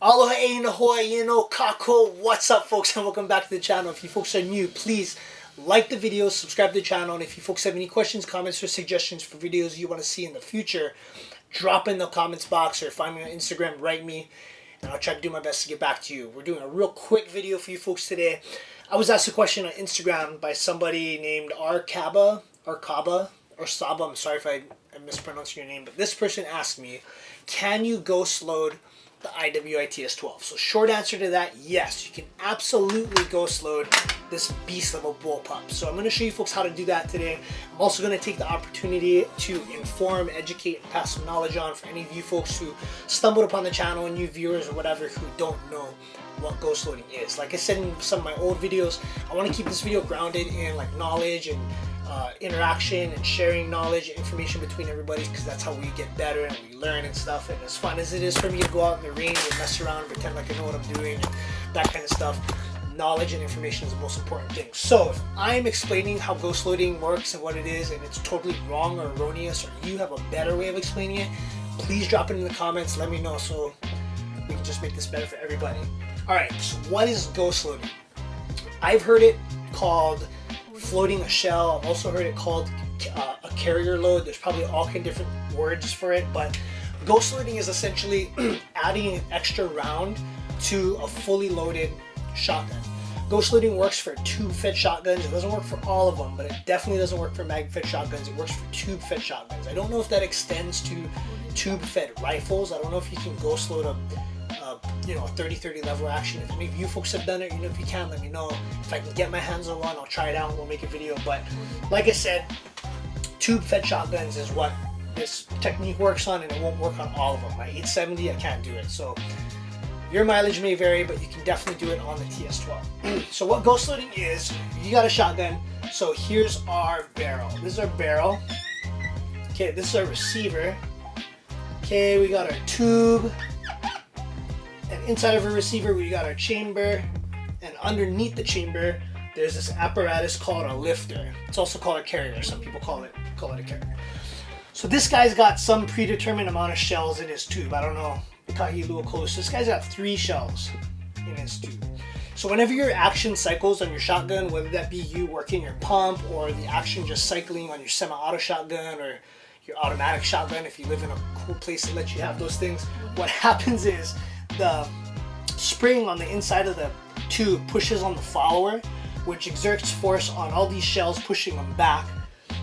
Aloha e nahoa ino kako. What's up, folks, and welcome back to the channel. If you folks are new, please like the video, subscribe to the channel, and if you folks have any questions, comments, or suggestions for videos you want to see in the future, drop in the comments box or find me on Instagram, write me, and I'll try to do my best to get back to you. We're doing a real quick video for you folks today. I was asked a question on Instagram by somebody named Arkaba, or Saba. I'm sorry if I mispronounced your name, but this person asked me, can you ghost load the IWI TS12? So short answer to that, yes, you can absolutely ghost load this beast of a bullpup. So I'm going to show you folks how to do that today. I'm also going to take the opportunity to inform, educate, and pass some knowledge on for any of you folks who stumbled upon the channel, and new viewers or whatever who don't know what ghost loading is. Like I said in some of my old videos, I want to keep this video grounded in like knowledge and interaction and sharing knowledge and information between everybody, because that's how we get better and we learn and stuff. And as fun as it is for me to go out in the rain and mess around and pretend like I know what I'm doing and that kind of stuff, knowledge and information is the most important thing. So if I'm explaining how ghost loading works and what it is, and it's totally wrong or erroneous, or you have a better way of explaining it, please drop it in the comments. Let me know so we can just make this better for everybody. Alright, so what is ghost loading? I've heard it called floating a shell. I've also heard it called a carrier load. There's probably all kind of different words for it, but ghost loading is essentially adding an extra round to a fully loaded shotgun. Ghost loading works for tube-fed shotguns. It doesn't work for all of them, but it definitely doesn't work for mag-fed shotguns. It works for tube-fed shotguns. I don't know if that extends to tube-fed rifles. I don't know if you can ghost load a 30-30 level action. If any of you folks have done it, if you can, let me know. If I can get my hands on one, I'll try it out and we'll make a video. But like I said, tube-fed shotguns is what this technique works on, and it won't work on all of them. My 870, I can't do it. So your mileage may vary, but you can definitely do it on the TS12. So what ghost loading is, you got a shotgun. So here's our barrel. This is our barrel. Okay, this is our receiver. Okay, we got our tube. And inside of a receiver, we got our chamber, and underneath the chamber, there's this apparatus called a lifter. It's also called a carrier. Some people call it a carrier. So this guy's got some predetermined amount of shells in his tube. I don't know. Got you a little close. This guy's got 3 shells in his tube. So whenever your action cycles on your shotgun, whether that be you working your pump or the action just cycling on your semi-auto shotgun or your automatic shotgun, if you live in a cool place that lets you have those things, what happens is the spring on the inside of the tube pushes on the follower, which exerts force on all these shells, pushing them back,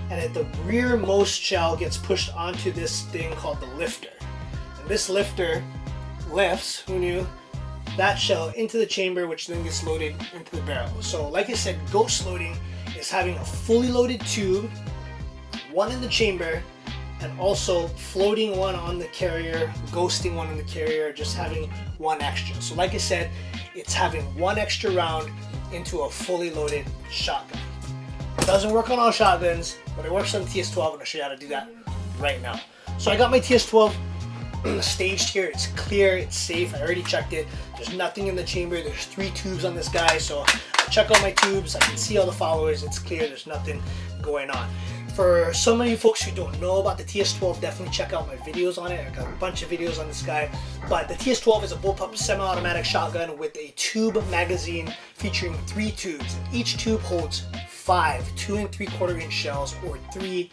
and at the rearmost shell gets pushed onto this thing called the lifter. And this lifter lifts, who knew, that shell into the chamber, which then gets loaded into the barrel. So like I said, ghost loading is having a fully loaded tube, one in the chamber, and also floating one on the carrier, ghosting one on the carrier, just having one extra. So like I said, it's having one extra round into a fully loaded shotgun. It doesn't work on all shotguns, but it works on the TS12, and I'll show you how to do that right now. So I got my TS12 staged here. It's clear, it's safe. I already checked it. There's nothing in the chamber. There's 3 tubes on this guy, so I check all my tubes. I can see all the followers. It's clear. There's nothing going on. For some of you folks who don't know about the TS12, definitely check out my videos on it. I got a bunch of videos on this guy. But the TS12 is a bullpup semi-automatic shotgun with a tube magazine featuring 3 tubes. And each tube holds 5 2 3/4 inch shells or 3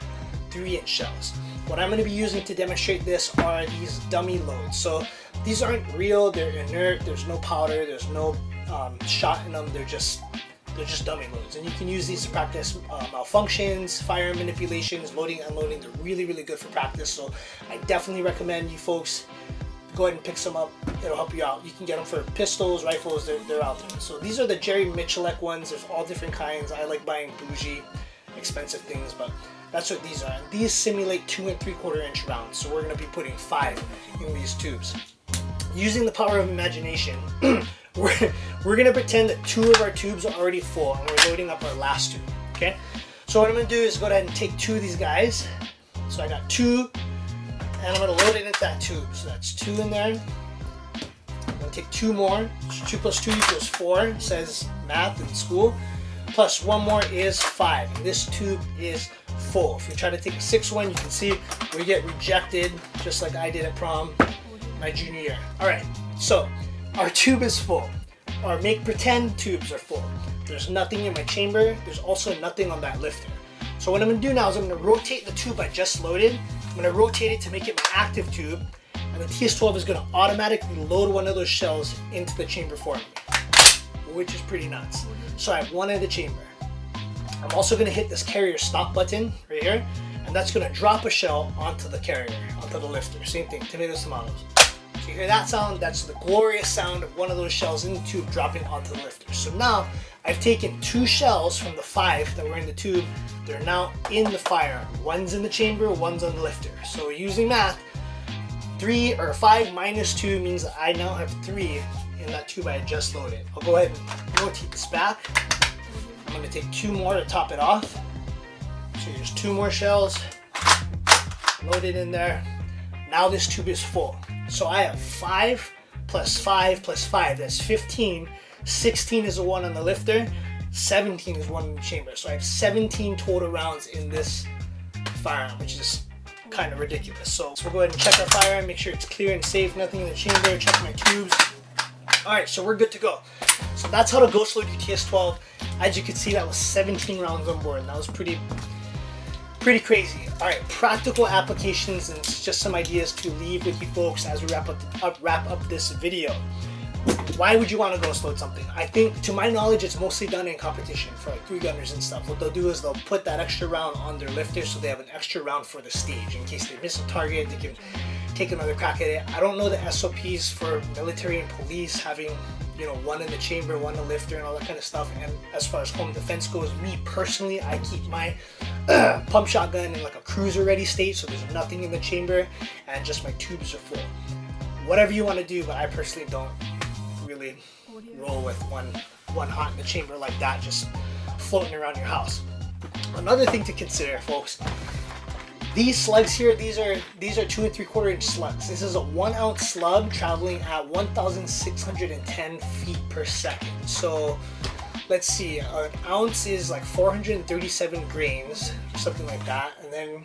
3-inch shells. What I'm going to be using to demonstrate this are these dummy loads. So these aren't real, they're inert, there's no powder, there's no shot in them, they're just dummy loads. And you can use these to practice malfunctions, fire manipulations, loading, unloading. They're really, really good for practice. So I definitely recommend you folks go ahead and pick some up. It'll help you out. You can get them for pistols, rifles, they're out there. So these are the Jerry Michalek ones. There's all different kinds. I like buying bougie, expensive things, but that's what these are. And these simulate 2 3/4 inch rounds. So we're going to be putting 5 in these tubes. Using the power of imagination, we're going to pretend that 2 of our tubes are already full, and we're loading up our last tube. Okay? So what I'm going to do is go ahead and take 2 of these guys. So I got 2, and I'm going to load it into that tube. So that's 2 in there. I'm going to take 2 more. 2 plus 2 equals 4, says math in school. Plus 1 more is 5. And this tube is full. If we try to take a 6th one, you can see we get rejected, just like I did at prom my junior year. Alright, so our tube is full. Our make pretend tubes are full. There's nothing in my chamber. There's also nothing on that lifter. So what I'm going to do now is I'm going to rotate the tube I just loaded. I'm going to rotate it to make it my active tube. And the TS12 is going to automatically load one of those shells into the chamber for me, which is pretty nuts. So I have one in the chamber. I'm also going to hit this carrier stop button right here, and that's going to drop a shell onto the carrier, onto the lifter. Same thing, tomatoes, tomatoes. So you hear that sound? That's the glorious sound of one of those shells in the tube dropping onto the lifter. So now I've taken 2 shells from the 5 that were in the tube. They're now in the firearm. One's in the chamber, one's on the lifter. So using math, 3 or 5 minus 2 means that I now have 3 in that tube I just loaded. I'll go ahead and rotate this back. I'm going to take 2 more to top it off. So here's 2 more shells loaded in there. Now this tube is full. So I have 5 plus 5 plus 5. That's 15. 16 is the one on the lifter. 17 is one in the chamber. So I have 17 total rounds in this firearm, which is kind of ridiculous. So we'll go ahead and check our firearm, make sure it's clear and safe, nothing in the chamber, check my tubes. Alright, so we're good to go. So that's how to ghost load your TS12. As you can see, that was 17 rounds on board, and that was pretty crazy. Alright, practical applications and just some ideas to leave with you folks as we wrap up this video. Why would you want to ghost load something? I think, to my knowledge, it's mostly done in competition for like 3-gunners and stuff. What they'll do is they'll put that extra round on their lifter so they have an extra round for the stage. In case they miss a target, they can take another crack at it. I don't know the SOPs for military and police having, you know, one in the chamber, one in the lifter, and all that kind of stuff. And as far as home defense goes, me personally, I keep my pump shotgun in like a cruiser ready state, so there's nothing in the chamber, and just my tubes are full. Whatever you want to do, but I personally don't really roll with one hot in the chamber like that, just floating around your house. Another thing to consider, folks, these slugs here, these are 2 3/4 inch slugs. This is a 1 ounce slug traveling at 1,610 feet per second. So let's see, an ounce is like 437 grains, something like that, and then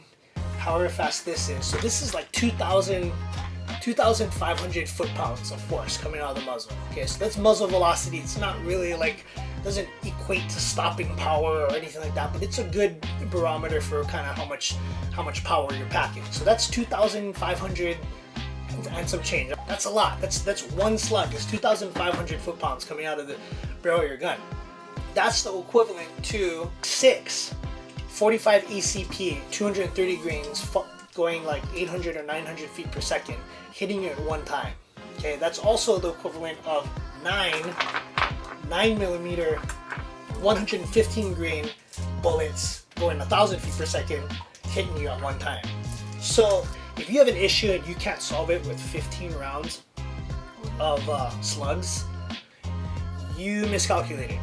however fast this is. So this is like 2,500 foot-pounds of force coming out of the muzzle. Okay, so that's muzzle velocity. It's not really like, doesn't equate to stopping power or anything like that, but it's a good barometer for kind of how much power you're packing. So that's 2,500 and some change. That's a lot. That's one slug. It's 2,500 foot-pounds coming out of the barrel of your gun. That's the equivalent to 6 45 ACP, 230 grains, going like 800 or 900 feet per second, hitting you at one time. Okay, that's also the equivalent of 9mm 115 grain bullets going 1,000 feet per second, hitting you at one time. So if you have an issue and you can't solve it with 15 rounds of slugs, you miscalculated,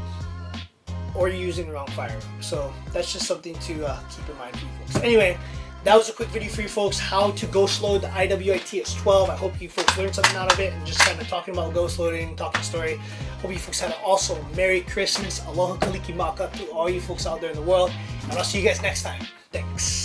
or you're using the wrong firearm. So that's just something to keep in mind for you folks. Anyway, that was a quick video for you folks, how to ghost load the IWI TS12. I hope you folks learned something out of it, and just kind of talking about ghost loading, talking story. Hope you folks had an awesome Merry Christmas, Aloha Kalikimaka to all you folks out there in the world, and I'll see you guys next time. Thanks.